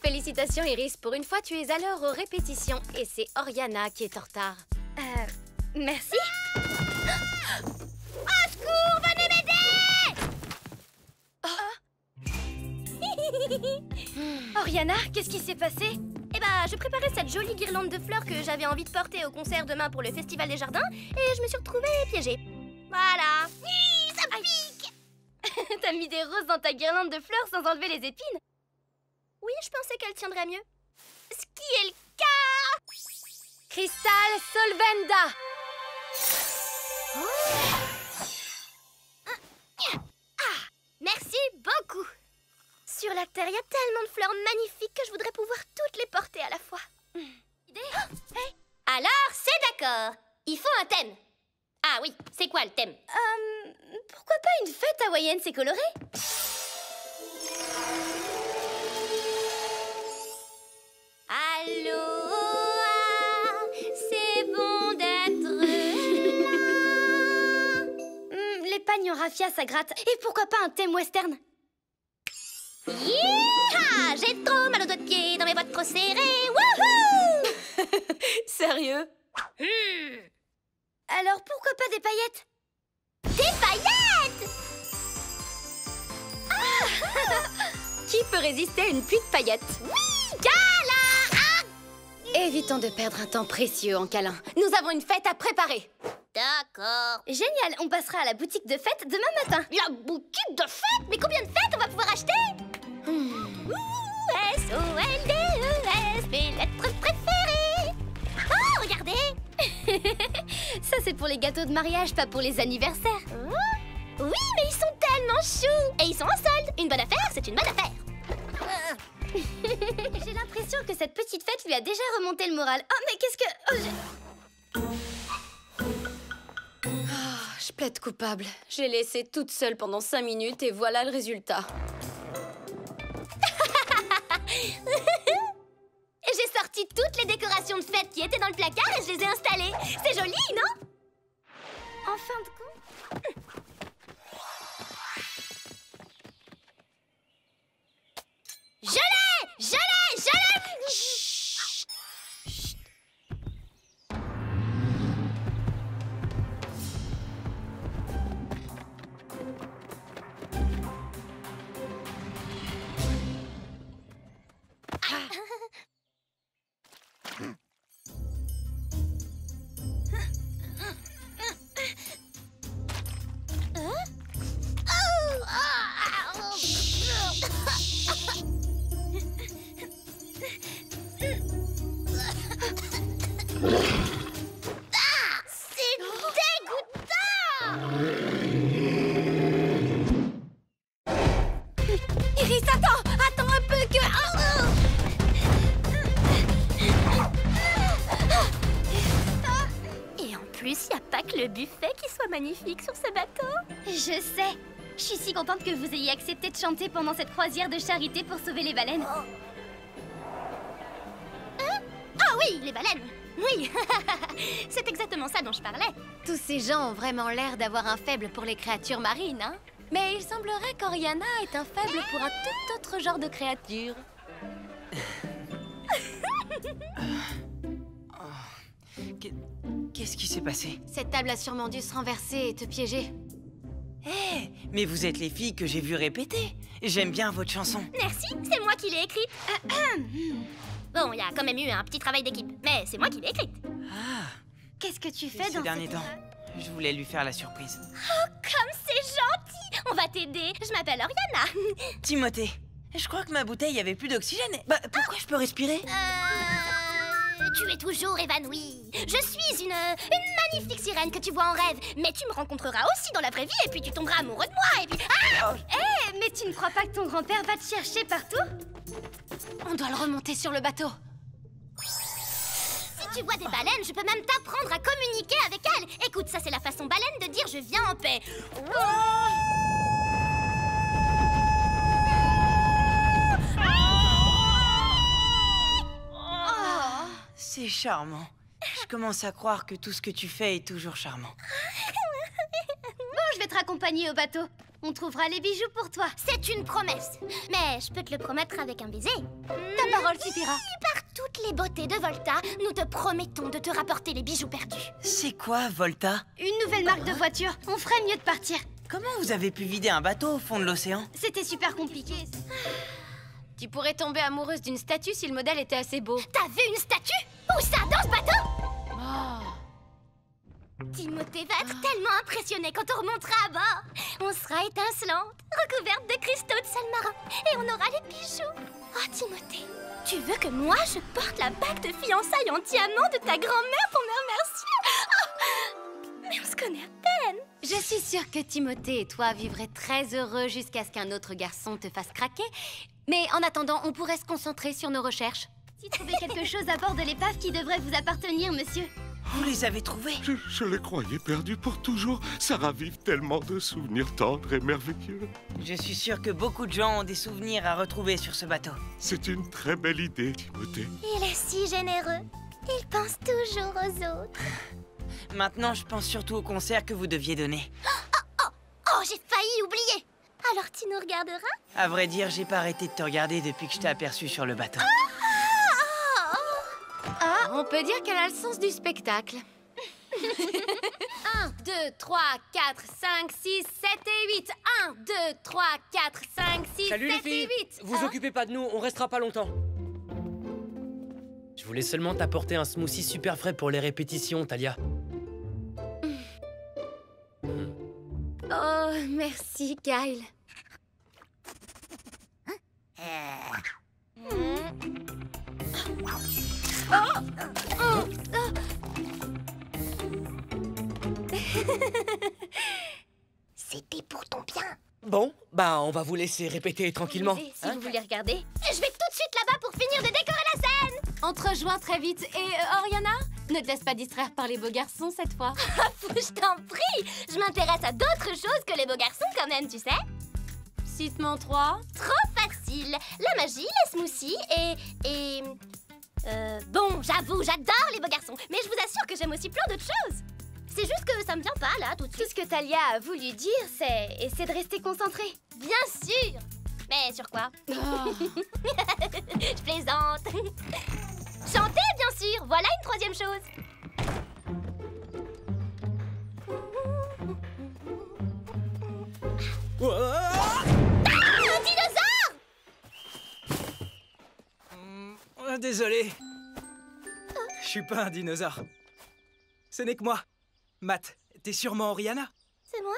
Félicitations, Iris. Pour une fois, tu es à l'heure aux répétitions. Et c'est Oriana qui est en retard. Merci. Au secours, venez m'aider! Oriana, qu'est-ce qui s'est passé? Eh ben, je préparais cette jolie guirlande de fleurs que j'avais envie de porter au concert demain pour le Festival des Jardins et je me suis retrouvée piégée. Voilà. Ça me pique! T'as mis des roses dans ta guirlande de fleurs sans enlever les épines? Oui, je pensais qu'elle tiendrait mieux. Ce qui est le cas! Crystal Solvenda. Merci beaucoup. Sur la terre, il y a tellement de fleurs magnifiques que je voudrais pouvoir toutes les porter à la fois. Idée? Hey. Alors, c'est d'accord. Il faut un thème. Ah oui, c'est quoi le thème? Pourquoi pas une fête hawaïenne, c'est coloré? Aloha, c'est bon d'être là. Les pagnes en raffia, ça gratte. Et pourquoi pas un thème western? Yeeha! J'ai trop mal aux doigts de pied dans mes bottes trop serrées. Wouhou! Sérieux? Alors pourquoi pas des paillettes? Des paillettes! Qui peut résister à une pluie de paillettes? Oui, gala! Évitons de perdre un temps précieux en câlin. Nous avons une fête à préparer. D'accord. Génial, on passera à la boutique de fête demain matin. La boutique de fête? Mais combien de fêtes on va pouvoir acheter? S-O-L-D-E-S, mes lettres préférées. Oh, regardez! Ça, c'est pour les gâteaux de mariage, pas pour les anniversaires. Oui, mais ils sont tellement choux! Et ils sont en solde! Une bonne affaire, c'est une bonne affaire! J'ai l'impression que cette petite fête lui a déjà remonté le moral. Oh, mais qu'est-ce que... Je plaide coupable. J'ai laissé toute seule pendant 5 minutes et voilà le résultat. J'ai sorti toutes les décorations de fête qui étaient dans le placard et je les ai installées. C'est joli, non? En fin de compte... Je l'ai! Je l'ai! Je l'ai! Chut! Chut. C'est dégoûtant! Iris, attends! Attends un peu que... Et en plus, il n'y a pas que le buffet qui soit magnifique sur ce bateau. Je sais. Je suis si contente que vous ayez accepté de chanter pendant cette croisière de charité pour sauver les baleines. Ah oui, les baleines. Oui, c'est exactement ça dont je parlais. Tous ces gens ont vraiment l'air d'avoir un faible pour les créatures marines, hein? Mais il semblerait qu'Oriana est un faible pour un tout autre genre de créature. Qu'est-ce qui s'est passé? Cette table a sûrement dû se renverser et te piéger. Hé, mais vous êtes les filles que j'ai vues répéter. J'aime bien votre chanson. Merci, c'est moi qui l'ai écrite. Bon, il y a quand même eu un petit travail d'équipe, mais c'est moi qui l'ai écrite. Ah, Qu'est-ce que tu fais ces dans derniers cette... temps, je voulais lui faire la surprise. Oh, comme c'est gentil! On va t'aider. Je m'appelle Oriana. Timothée, je crois que ma bouteille avait plus d'oxygène. Bah, pourquoi je peux respirer? Tu es toujours évanouie. Je suis une magnifique sirène que tu vois en rêve. Mais tu me rencontreras aussi dans la vraie vie et puis tu tomberas amoureux de moi et puis... Ah! Eh, mais tu ne crois pas que ton grand-père va te chercher partout? On doit le remonter sur le bateau. Si tu vois des baleines, je peux même t'apprendre à communiquer avec elles. Écoute, ça c'est la façon baleine de dire je viens en paix. C'est charmant. Je commence à croire que tout ce que tu fais est toujours charmant. Bon, je vais te raccompagner au bateau. On trouvera les bijoux pour toi. C'est une promesse. Mais je peux te le promettre avec un baiser. Ta parole suffira. Par toutes les beautés de Volta, nous te promettons de te rapporter les bijoux perdus. C'est quoi, Volta? Une nouvelle marque de voiture. On ferait mieux de partir. Comment vous avez pu vider un bateau au fond de l'océan? C'était super compliqué. Tu pourrais tomber amoureuse d'une statue si le modèle était assez beau. T'as vu une statue? Où ça, dans ce bateau? Oh. Timothée va être tellement impressionné quand on remontera à bord. On sera étincelante, recouverte de cristaux de sel marin. Et on aura les bijoux. Oh, Timothée, tu veux que moi, je porte la bague de fiançailles en diamant de ta grand-mère pour me remercier? Oh, mais on se connaît à peine. Je suis sûre que Timothée et toi vivraient très heureux jusqu'à ce qu'un autre garçon te fasse craquer. Mais en attendant, on pourrait se concentrer sur nos recherches. Si trouvez quelque chose à bord de l'épave qui devrait vous appartenir, monsieur. Vous les avez trouvés? Je les croyais perdus pour toujours. Ça ravive tellement de souvenirs tendres et merveilleux. Je suis sûr que beaucoup de gens ont des souvenirs à retrouver sur ce bateau. C'est une très belle idée, Timothée. Il est si généreux. Il pense toujours aux autres. Maintenant, je pense surtout au concert que vous deviez donner. Oh, j'ai failli oublier. Alors tu nous regarderas? À vrai dire, j'ai pas arrêté de te regarder depuis que je t'ai aperçu sur le bateau. On peut dire qu'elle a le sens du spectacle. 1, 2, 3, 4, 5, 6, 7 et 8. 1, 2, 3, 4, 5, 6, Salut 7 les et filles! 8. Vous occupez pas de nous, on restera pas longtemps. Je voulais seulement t'apporter un smoothie super frais pour les répétitions, Talia. Oh, merci, Kyle. C'était pour ton bien. Bon, bah on va vous laisser répéter tranquillement. Si hein. vous voulez regarder. Je vais tout de suite là-bas pour finir de décorer la scène. On te rejoint très vite. Et Oriana, ne te laisse pas distraire par les beaux garçons cette fois. Je t'en prie. Je m'intéresse à d'autres choses que les beaux garçons quand même, tu sais. Cite-moi 3. Trop facile. La magie, les smoothies et... bon, j'avoue, j'adore les beaux garçons. Mais je vous assure que j'aime aussi plein d'autres choses. C'est juste que ça me vient pas, là, tout de Tout suite. ce que Talia a voulu dire, c'est essayer de rester concentré. Bien sûr. Mais sur quoi? Oh. Je plaisante. Chanter, bien sûr. Voilà une troisième chose. Un dinosaure! Désolé. Je suis pas un dinosaure. Ce n'est que moi. Matt, t'es sûrement Oriana? C'est moi?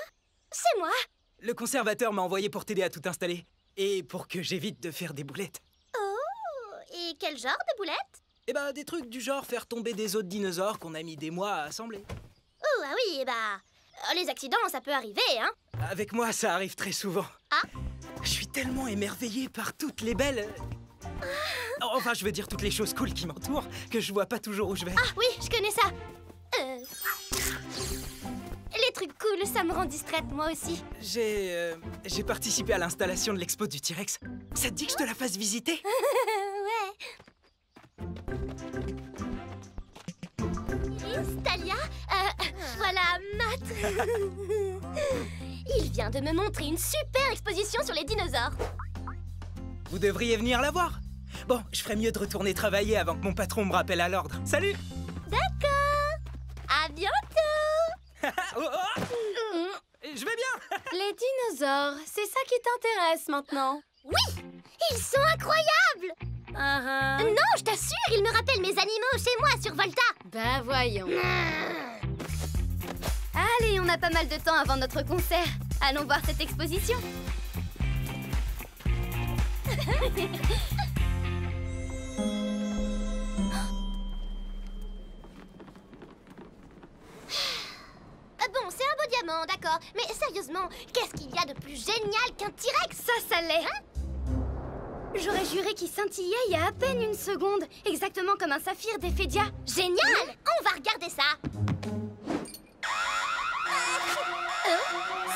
C'est moi. Le conservateur m'a envoyé pour t'aider à tout installer. Et pour que j'évite de faire des boulettes. Oh, et quel genre de boulettes? Eh ben, des trucs du genre faire tomber des os de dinosaures qu'on a mis des mois à assembler. Oh, ah oui, les accidents, ça peut arriver, hein? Avec moi, ça arrive très souvent. Ah? Je suis tellement émerveillé par toutes les belles... Enfin, je veux dire toutes les choses cool qui m'entourent, que je vois pas toujours où je vais. Ah oui, je connais ça. Les trucs cool, ça me rend distraite, moi aussi. J'ai participé à l'installation de l'expo du T-Rex. Ça te dit que je te la fasse visiter? Ouais. Iris, Talia, voilà Matt. Il vient de me montrer une super exposition sur les dinosaures. Vous devriez venir la voir. Bon, je ferais mieux de retourner travailler avant que mon patron me rappelle à l'ordre. Salut! D'accord. À bientôt. Oh, oh. Je vais bien. Les dinosaures, c'est ça qui t'intéresse maintenant? Oui, ils sont incroyables. Non, je t'assure, ils me rappellent mes animaux chez moi sur Volta. Ben voyons. Allez, on a pas mal de temps avant notre concert. Allons voir cette exposition. Bon, c'est un beau diamant, d'accord. Mais sérieusement, qu'est-ce qu'il y a de plus génial qu'un T-Rex? Ça l'est. J'aurais juré qu'il scintillait il y a à peine une seconde. Exactement comme un saphir d'Ephédia. Génial. On va regarder ça.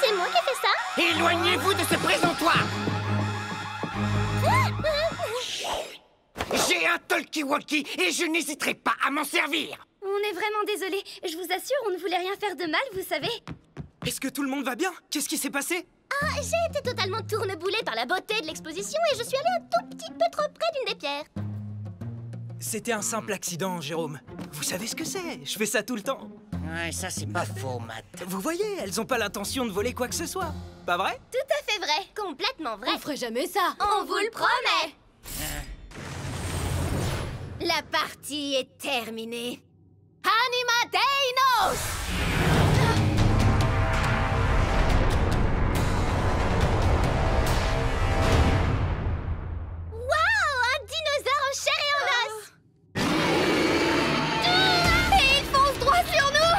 C'est moi qui ai fait ça? Éloignez-vous de ce présentoir! J'ai un talkie-walkie et je n'hésiterai pas à m'en servir! On est vraiment désolé. Je vous assure, on ne voulait rien faire de mal, vous savez. Est-ce que tout le monde va bien? Qu'est-ce qui s'est passé? Ah, j'ai été totalement tourneboulée par la beauté de l'exposition et je suis allée un tout petit peu trop près d'une des pierres. C'était un simple accident, Jérôme. Vous savez ce que c'est? Je fais ça tout le temps. Ouais, ça c'est pas faux, Matt. Vous voyez, elles ont pas l'intention de voler quoi que ce soit. Pas vrai? Tout à fait vrai, complètement vrai. On ferait jamais ça. On vous le promet. La partie est terminée. Anima Deinos! Waouh, un dinosaure en chair et en os. Et il fonce droit sur nous!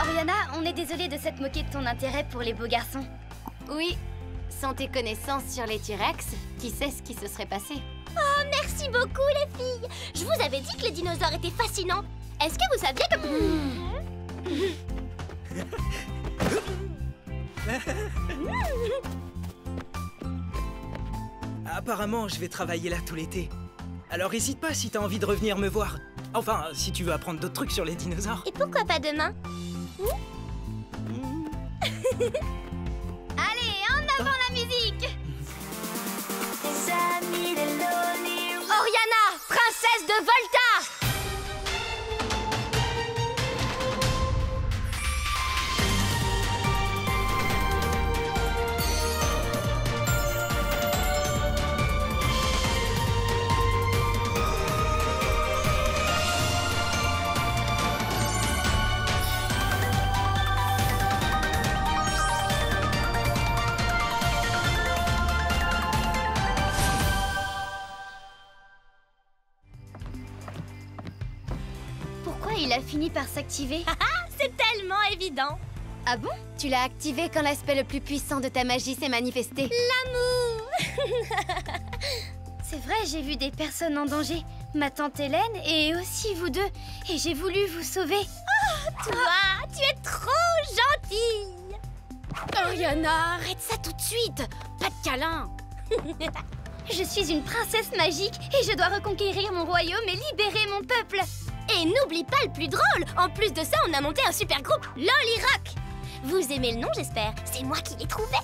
Oriana, on est désolé de s'être moqué de ton intérêt pour les beaux garçons. Oui, sans tes connaissances sur les T-Rex, qui sait ce qui se serait passé? Oh, merci beaucoup les filles. Je vous avais dit que les dinosaures étaient fascinants. Est-ce que vous saviez que... Apparemment, je vais travailler là tout l'été. Alors hésite pas si t'as envie de revenir me voir. Enfin, si tu veux apprendre d'autres trucs sur les dinosaures. Et pourquoi pas demain? Allez, en avant la musique! Oriana, princesse de Volta! Pourquoi il a fini par s'activer? C'est tellement évident. Ah bon? Tu l'as activé quand l'aspect le plus puissant de ta magie s'est manifesté. L'amour. C'est vrai, j'ai vu des personnes en danger. Ma tante Hélène et aussi vous deux. Et j'ai voulu vous sauver. Toi, tu es trop gentille. Oriana, arrête ça tout de suite! Pas de câlin! Je suis une princesse magique et je dois reconquérir mon royaume et libérer mon peuple. Et n'oublie pas le plus drôle. En plus de ça, on a monté un super groupe, Loli Rock. Vous aimez le nom, j'espère. C'est moi qui l'ai trouvé.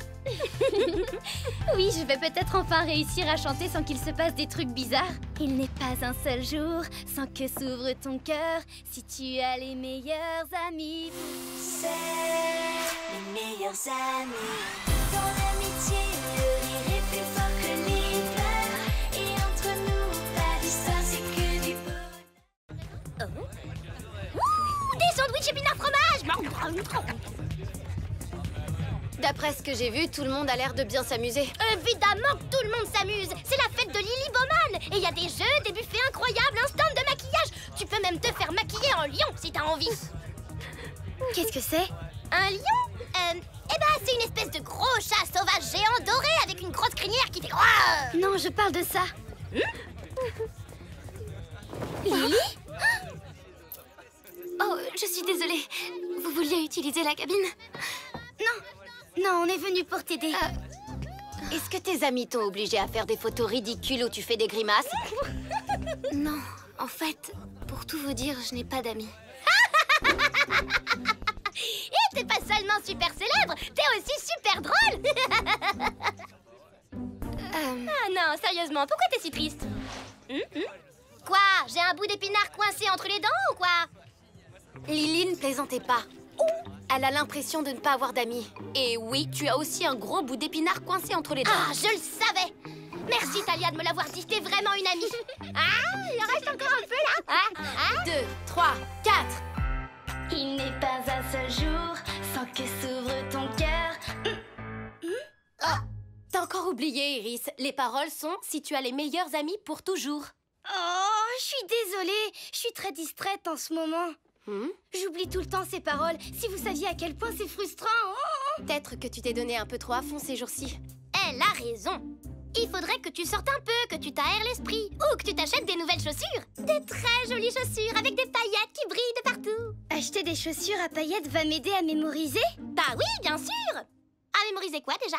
Oui, je vais peut-être enfin réussir à chanter sans qu'il se passe des trucs bizarres. Il n'est pas un seul jour sans que s'ouvre ton cœur. Si tu as les meilleurs amis, C'est les meilleurs amis. Dans l'amitié, le rire est plus fort que les pleurs. Et entre nous, pas d'histoire, c'est que du bonheur. Ouh, des sandwichs épinards fromage. D'après ce que j'ai vu, tout le monde a l'air de bien s'amuser. Évidemment que tout le monde s'amuse. C'est la fête de Lily Bowman. Et il y a des jeux, des buffets incroyables, un stand de maquillage. Tu peux même te faire maquiller en lion si t'as envie. qu'est-ce que c'est? Un lion Eh ben, c'est une espèce de gros chat sauvage géant doré avec une grosse crinière qui fait... Non, je parle de ça. Lily? Oh, je suis désolée. Vous vouliez utiliser la cabine? Non, on est venu pour t'aider. Est-ce que tes amis t'ont obligé à faire des photos ridicules où tu fais des grimaces? Non, en fait, pour tout vous dire, je n'ai pas d'amis. Et t'es pas seulement super célèbre, t'es aussi super drôle. Ah non, sérieusement, pourquoi t'es si triste? Quoi? J'ai un bout d'épinard coincé entre les dents ou quoi? Lily ne plaisantait pas. Elle a l'impression de ne pas avoir d'amis. Et oui, tu as aussi un gros bout d'épinard coincé entre les dents. Ah, je le savais. Merci Talia de me l'avoir dit, t'es vraiment une amie. Ah, il en reste encore un peu là. 2, 3, 4. Il n'est pas un seul jour sans que s'ouvre ton cœur. T'as encore oublié, Iris. Les paroles sont « Si tu as les meilleurs amis pour toujours Oh, je suis désolée. Je suis très distraite en ce moment. J'oublie tout le temps ces paroles. Si vous saviez à quel point c'est frustrant. Peut-être que tu t'es donné un peu trop à fond ces jours-ci. Elle a raison. Il faudrait que tu sortes un peu, que tu t'aères l'esprit. Ou que tu t'achètes des nouvelles chaussures. Des très jolies chaussures avec des paillettes qui brillent de partout. Acheter des chaussures à paillettes va m'aider à mémoriser? Bah oui, bien sûr. À mémoriser quoi déjà?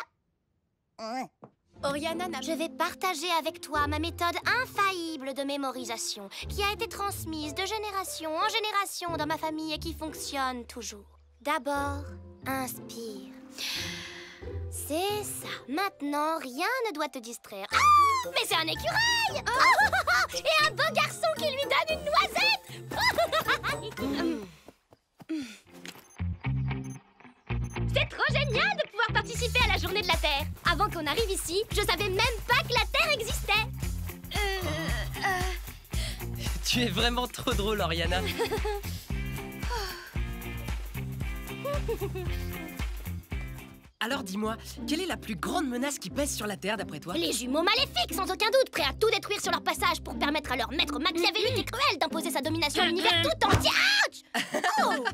Oriana n'a... Je vais partager avec toi ma méthode infaillible de mémorisation qui a été transmise de génération en génération dans ma famille et qui fonctionne toujours. D'abord, inspire. C'est ça. Maintenant, rien ne doit te distraire. Ah! Mais c'est un écureuil! Et un beau garçon qui lui donne une noisette! C'est trop génial de pouvoir participer à la journée de la Terre. Avant qu'on arrive ici, je savais même pas que la Terre existait. Tu es vraiment trop drôle, Oriana. Alors dis-moi, quelle est la plus grande menace qui pèse sur la Terre d'après toi? Les jumeaux maléfiques, sans aucun doute, prêts à tout détruire sur leur passage pour permettre à leur maître machiavélique et cruel d'imposer sa domination à l'univers tout entier. Ouch! Oh!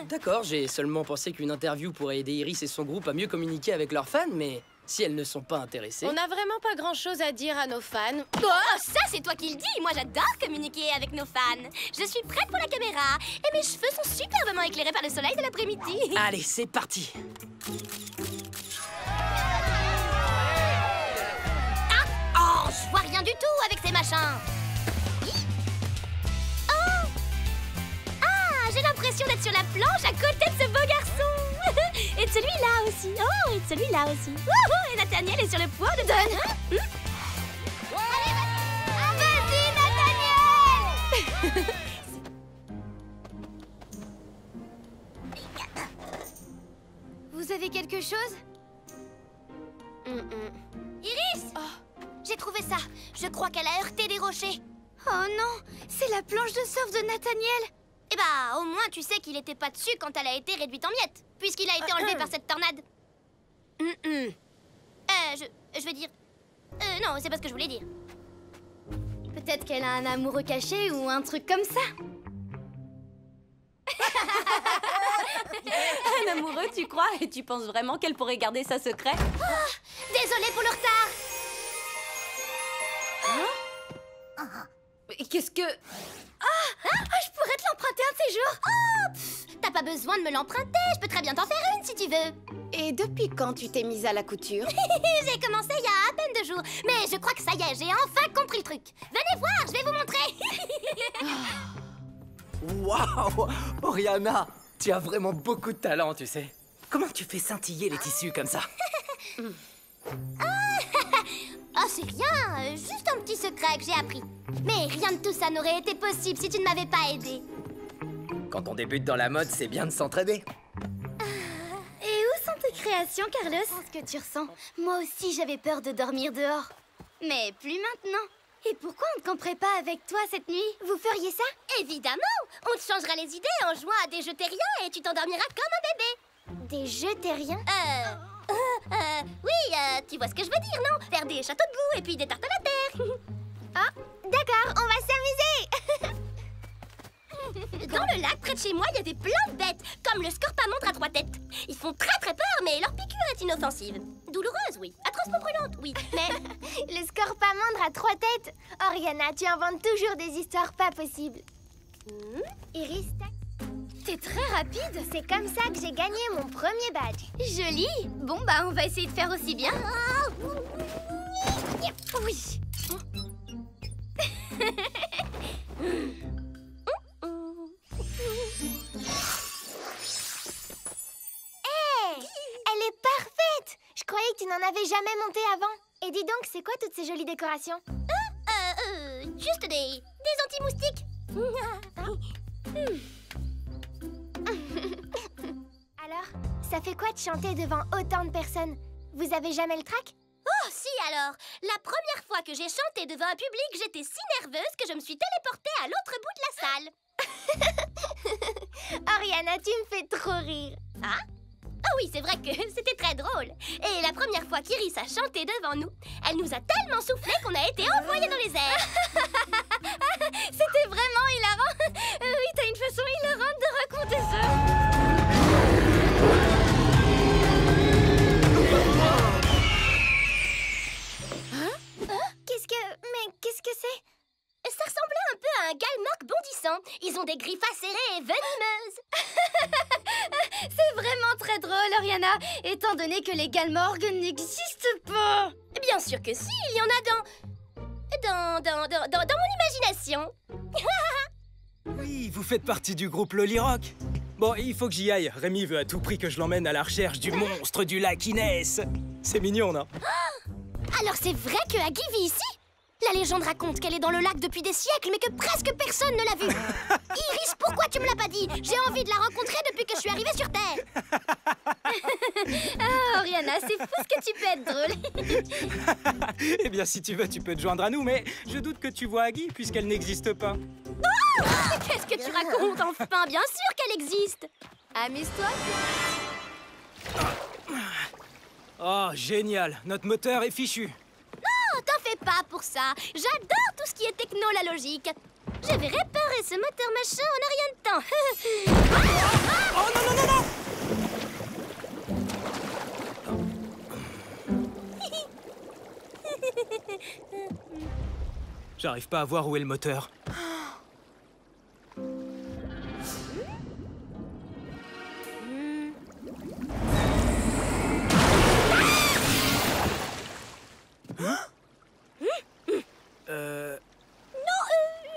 D'accord, j'ai seulement pensé qu'une interview pourrait aider Iris et son groupe à mieux communiquer avec leurs fans, mais si elles ne sont pas intéressées... On n'a vraiment pas grand-chose à dire à nos fans. Oh, ça c'est toi qui le dis. Moi j'adore communiquer avec nos fans. Je suis prête pour la caméra et mes cheveux sont superbement éclairés par le soleil de l'après-midi. Allez, c'est parti. Oh, je vois rien du tout avec ces machins. Oh! Ah, j'ai l'impression d'être sur la planche à côté de ce beau garçon. Et de celui-là aussi. Oh, et de celui-là aussi. Wouhou, et Nathaniel est sur le point de... Donne. Allez, vas-y, Nathaniel. Vous avez quelque chose? Iris! J'ai trouvé ça. Je crois qu'elle a heurté des rochers. Oh non, c'est la planche de surf de Nathaniel. Eh bah, au moins tu sais qu'il était pas dessus quand elle a été réduite en miettes, puisqu'il a été enlevé par cette tornade. Je veux dire... non, c'est pas ce que je voulais dire. Peut-être qu'elle a un amoureux caché ou un truc comme ça. Un amoureux, tu crois? Et tu penses vraiment qu'elle pourrait garder ça secret? Désolée pour le retard. Mais qu'est-ce que... Je pourrais te l'emprunter un de ces jours. T'as pas besoin de me l'emprunter, je peux très bien t'en faire une si tu veux. Et depuis quand tu t'es mise à la couture? J'ai commencé il y a à peine 2 jours, mais je crois que ça y est, j'ai enfin compris le truc. Venez voir, je vais vous montrer. Waouh, Oriana, tu as vraiment beaucoup de talent, tu sais. Comment tu fais scintiller les tissus comme ça? Ah, c'est rien, juste un petit secret que j'ai appris. Mais rien de tout ça n'aurait été possible si tu ne m'avais pas aidé. Quand on débute dans la mode, c'est bien de s'entraider. Et où sont tes créations, Carlos? Ce que tu ressens. Moi aussi, j'avais peur de dormir dehors. Mais plus maintenant. Et pourquoi on ne camperait pas avec toi cette nuit? Vous feriez ça? Évidemment, on te changera les idées en jouant à des jeux terriens et tu t'endormiras comme un bébé. Des jeux terriens? Oui, tu vois ce que je veux dire, non? Faire des châteaux de boue et puis des tartes à la terre. Ah, d'accord, on va s'amuser. Dans le lac, près de chez moi, il y avait plein de bêtes, comme le scorpamondre à 3 têtes. Ils font très très peur, mais leur piqûre est inoffensive. Douloureuse, oui. Atrocement brûlante, oui. Mais... Le scorpamondre à 3 têtes. Oriana, tu inventes toujours des histoires pas possibles. Iris, t'es très rapide. C'est comme ça que j'ai gagné mon premier badge. Joli. Bon, bah, on va essayer de faire aussi bien. Oui. Elle est parfaite. Je croyais que tu n'en avais jamais monté avant. Et dis donc, c'est quoi toutes ces jolies décorations? Juste des anti-moustiques. Alors, ça fait quoi de chanter devant autant de personnes? Vous avez jamais le trac? Oh, si alors. La première fois que j'ai chanté devant un public, j'étais si nerveuse que je me suis téléportée à l'autre bout de la salle. Oriana, tu me fais trop rire. Ah? Ah oui, c'est vrai que c'était très drôle. Et la première fois qu'Iris a chanté devant nous, elle nous a tellement soufflé qu'on a été envoyés dans les airs. C'était vraiment hilarant. Oui, t'as une façon hilarante de raconter ça. Qu'est-ce que c'est? Ça ressemblait un peu à un galmorque bondissant. Ils ont des griffes acérées et venimeuses. C'est vraiment très drôle, Oriana, étant donné que les galmorgues n'existent pas. Bien sûr que si, il y en a dans mon imagination. Oui, vous faites partie du groupe Loli Rock. Bon, il faut que j'y aille. Rémi veut à tout prix que je l'emmène à la recherche du monstre du lac Inès. C'est mignon, non? Alors c'est vrai que Aggie vit ici? La légende raconte qu'elle est dans le lac depuis des siècles, mais que presque personne ne l'a vue. Iris, pourquoi tu me l'as pas dit? J'ai envie de la rencontrer depuis que je suis arrivée sur Terre. Ah, Oriana, c'est fou ce que tu peux être drôle. Eh bien, si tu veux, tu peux te joindre à nous, mais je doute que tu vois Aggie, puisqu'elle n'existe pas. Qu'est-ce que tu racontes, enfin? Bien sûr qu'elle existe. Amuse-toi. Oh, génial. Notre moteur est fichu. Non, t'en fais pas pour ça. J'adore tout ce qui est techno, la logique. Je vais réparer ce moteur machin en rien de temps. Oh non, non, non, non! J'arrive pas à voir où est le moteur.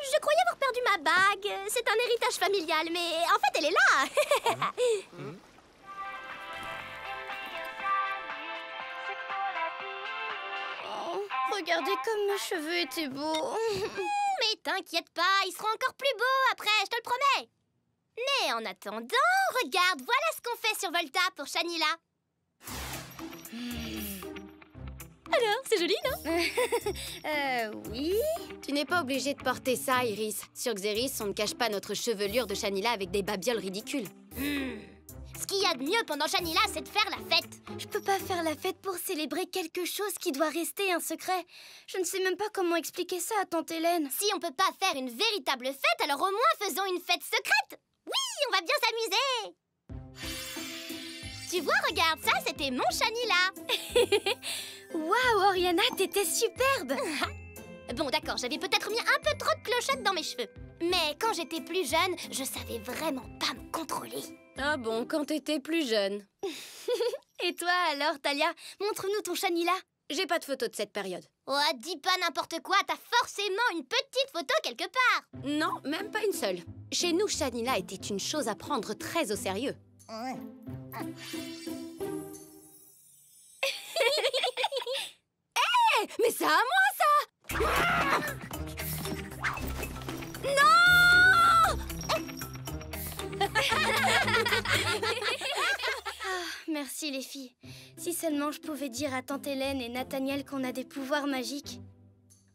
Je croyais avoir perdu ma bague. C'est un héritage familial, mais en fait, elle est là. Oh, regardez comme mes cheveux étaient beaux. Mais t'inquiète pas, ils seront encore plus beaux après, je te le promets. Mais en attendant, regarde, voilà ce qu'on fait sur Volta pour Shanila. Alors, c'est joli, non? Oui. Tu n'es pas obligée de porter ça, Iris. Sur Xeris, on ne cache pas notre chevelure de Shanila avec des babioles ridicules. Ce qu'il y a de mieux pendant Shanila, c'est de faire la fête. Je peux pas faire la fête pour célébrer quelque chose qui doit rester un secret. Je ne sais même pas comment expliquer ça à tante Hélène. Si on peut pas faire une véritable fête, alors au moins faisons une fête secrète. Oui, on va bien s'amuser. Tu vois, regarde, ça, c'était mon Shanila. Waouh, Oriana, t'étais superbe. Bon, d'accord, j'avais peut-être mis un peu trop de clochettes dans mes cheveux. Mais quand j'étais plus jeune, je savais vraiment pas me contrôler. Ah bon, quand t'étais plus jeune? Et toi alors, Talia? Montre-nous ton Shanila. J'ai pas de photo de cette période. Oh, dis pas n'importe quoi, t'as forcément une petite photo quelque part. Non, même pas une seule. Chez nous, Shanila était une chose à prendre très au sérieux. Hé, mais c'est à moi, ça! Merci les filles. Si seulement je pouvais dire à tante Hélène et Nathaniel qu'on a des pouvoirs magiques.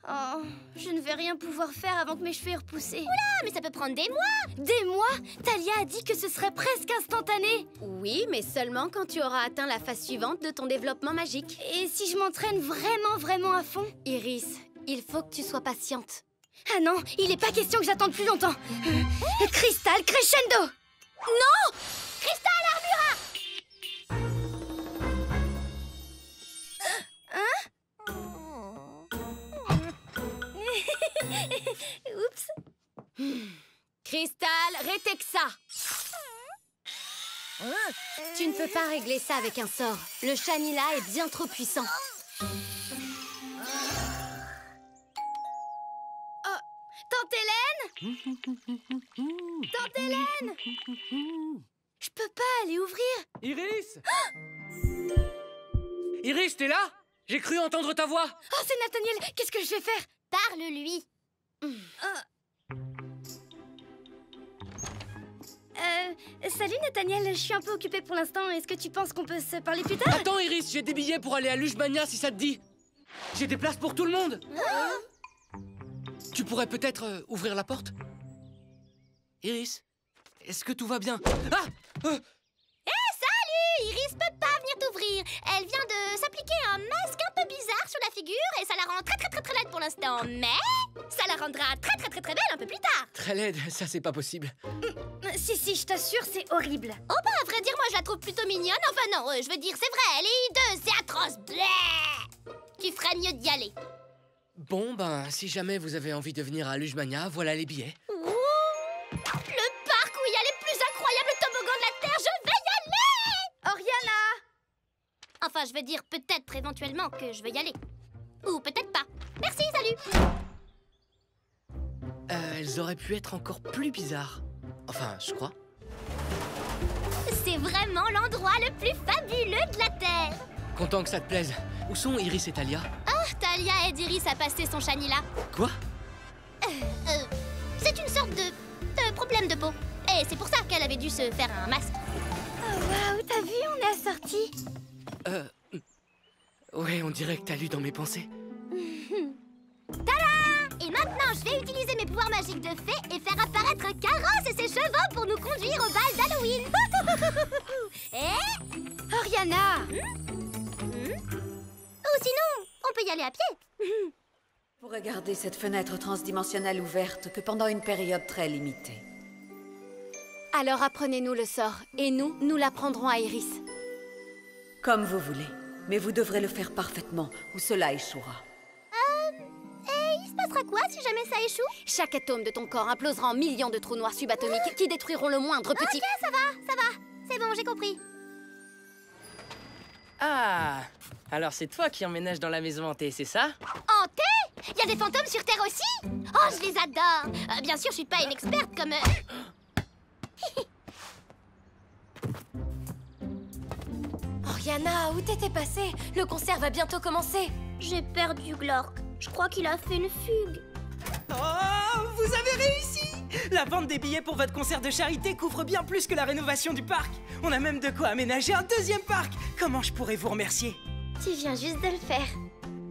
Oh, je ne vais rien pouvoir faire avant que mes cheveux aient repoussé. Oula, mais ça peut prendre des mois. Des mois? Talia a dit que ce serait presque instantané. Oui, mais seulement quand tu auras atteint la phase suivante de ton développement magique. Et si je m'entraîne vraiment à fond? Iris, il faut que tu sois patiente. Ah non, il n'est pas question que j'attende plus longtemps. Cristal crescendo. Non! Cristal Armura! Oups. Cristal Retexa. Tu ne peux pas régler ça avec un sort. Le Shanila est bien trop puissant. Oh, tante Hélène? Tante Hélène? Je peux pas aller ouvrir. Iris! Iris, t'es là? J'ai cru entendre ta voix. Oh, c'est Nathaniel. Qu'est-ce que je vais faire? Parle-lui. Salut Nathaniel, je suis un peu occupée pour l'instant. Est-ce que tu penses qu'on peut se parler plus tard? Attends, Iris, j'ai des billets pour aller à Luchmania si ça te dit. J'ai des places pour tout le monde. Tu pourrais peut-être ouvrir la porte? Iris, est-ce que tout va bien? Ah! Salut! Iris peut pas venir t'ouvrir. Elle vient de s'appliquer un masque un peu bizarre sur la figure et ça la rend très laide pour l'instant. Mais ça la rendra très belle un peu plus tard. Très laide, ça c'est pas possible. Si, je t'assure, c'est horrible. Oh bah, à vrai dire, moi je la trouve plutôt mignonne. Enfin non, je veux dire, c'est vrai, elle est hideuse, c'est atroce. Bleh! Tu ferais mieux d'y aller. Bon, ben, si jamais vous avez envie de venir à Luchmania, voilà les billets. Ouh, le parc où il y a les plus incroyables toboggans de la Terre, je vais y aller! Oriana! Enfin, je veux dire peut-être éventuellement que je vais y aller. Ou peut-être pas. Merci, salut! Elles auraient pu être encore plus bizarres. Enfin, je crois. C'est vraiment l'endroit le plus fabuleux de la Terre. Content que ça te plaise. Où sont Iris et Talia? Talia aide Iris à passer son Shanila. Quoi? C'est une sorte de problème de peau. Et c'est pour ça qu'elle avait dû se faire un masque. Oh waouh, t'as vu, on est assortis. Ouais, on dirait que t'as lu dans mes pensées. Et maintenant, je vais utiliser mes pouvoirs magiques de fée et faire apparaître Carrosse et ses chevaux pour nous conduire au bal d'Halloween. Oriana! Ou sinon, on peut y aller à pied. Vous regardez cette fenêtre transdimensionnelle ouverte que pendant une période très limitée. Alors apprenez-nous le sort, et nous l'apprendrons à Iris. Comme vous voulez, mais vous devrez le faire parfaitement, ou cela échouera. Et il se passera quoi si jamais ça échoue? Chaque atome de ton corps implosera en millions de trous noirs subatomiques qui détruiront le moindre petit... Ok, ça va. C'est bon, j'ai compris. Ah, alors c'est toi qui emménages dans la maison hantée, c'est ça? Hanté? Il y a des fantômes sur Terre aussi? Oh, je les adore. Bien sûr, je suis pas une experte comme... Oriana, où t'étais passée? Le concert va bientôt commencer. J'ai perdu Glork. Je crois qu'il a fait une fugue. Oh, vous avez réussi! La vente des billets pour votre concert de charité couvre bien plus que la rénovation du parc. On a même de quoi aménager un deuxième parc. Comment je pourrais vous remercier? Tu viens juste de le faire.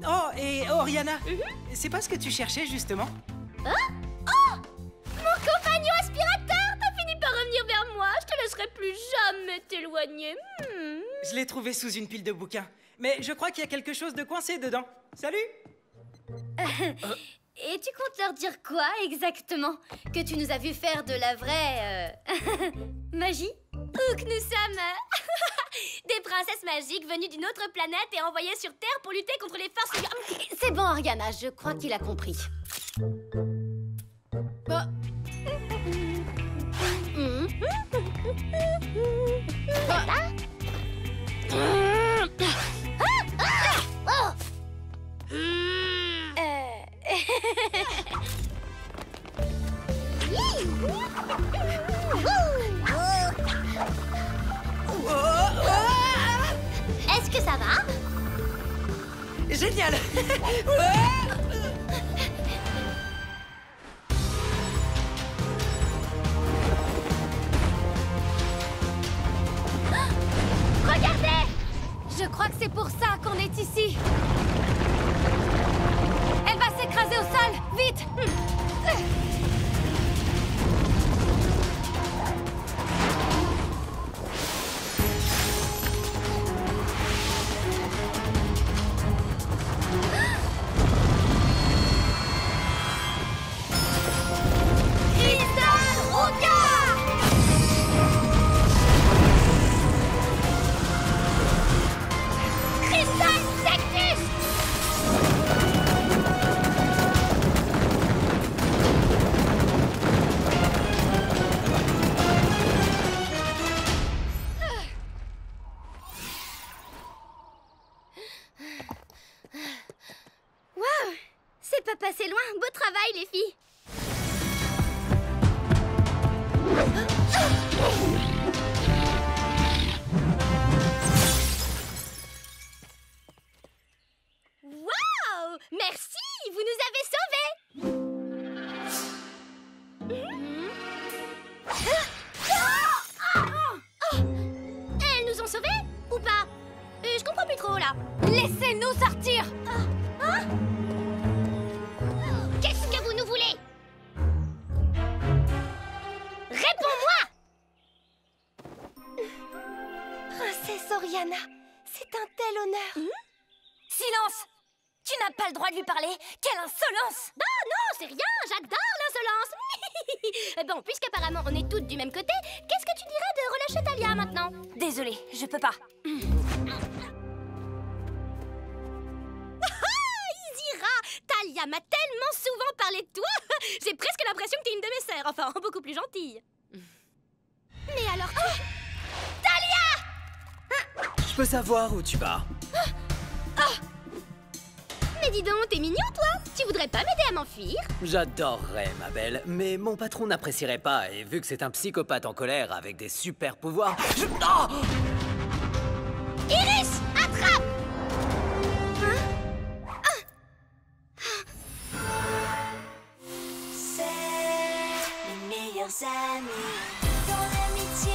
Oh, et Oriana, c'est pas ce que tu cherchais, justement? Oh! Mon compagnon aspirateur! T'as fini par revenir vers moi. Je te laisserai plus jamais t'éloigner. Je l'ai trouvé sous une pile de bouquins. Mais je crois qu'il y a quelque chose de coincé dedans. Salut! Et tu comptes leur dire quoi exactement? Que tu nous as vu faire de la vraie... magie? Ou que nous sommes des princesses magiques venues d'une autre planète et envoyées sur Terre pour lutter contre les forces... C'est bon, Oriana, je crois qu'il a compris. Est-ce que ça va? Génial! Regardez! Je crois que c'est pour ça qu'on est ici. Elle va s'écraser au sol, vite! Waouh! C'est pas passé loin. Beau travail, les filles. Waouh! Merci! Vous nous avez sauvés! Elles nous ont sauvés? Ou pas? Je comprends plus trop, là. Laissez-nous sortir! Qu'est-ce que vous nous voulez? Réponds-moi! Princesse Oriana, c'est un tel honneur. Silence! Tu n'as pas le droit de lui parler. Quelle insolence! Non, c'est rien, j'adore l'insolence. Bon, puisqu'apparemment on est toutes du même côté, qu'est-ce que tu dirais de relâcher Talia maintenant? Désolée, je peux pas. Izira, Talia m'a tellement souvent parlé de toi. J'ai presque l'impression que t'es une de mes sœurs, enfin, beaucoup plus gentille. Mais alors... Talia! Je peux savoir où tu vas? mais dis donc, t'es mignon, toi. Tu voudrais pas m'aider à m'enfuir? J'adorerais, ma belle, mais mon patron n'apprécierait pas, et vu que c'est un psychopathe en colère avec des super pouvoirs, Oh Iris, attrape! C'est les meilleurs amis. Dans l'amitié,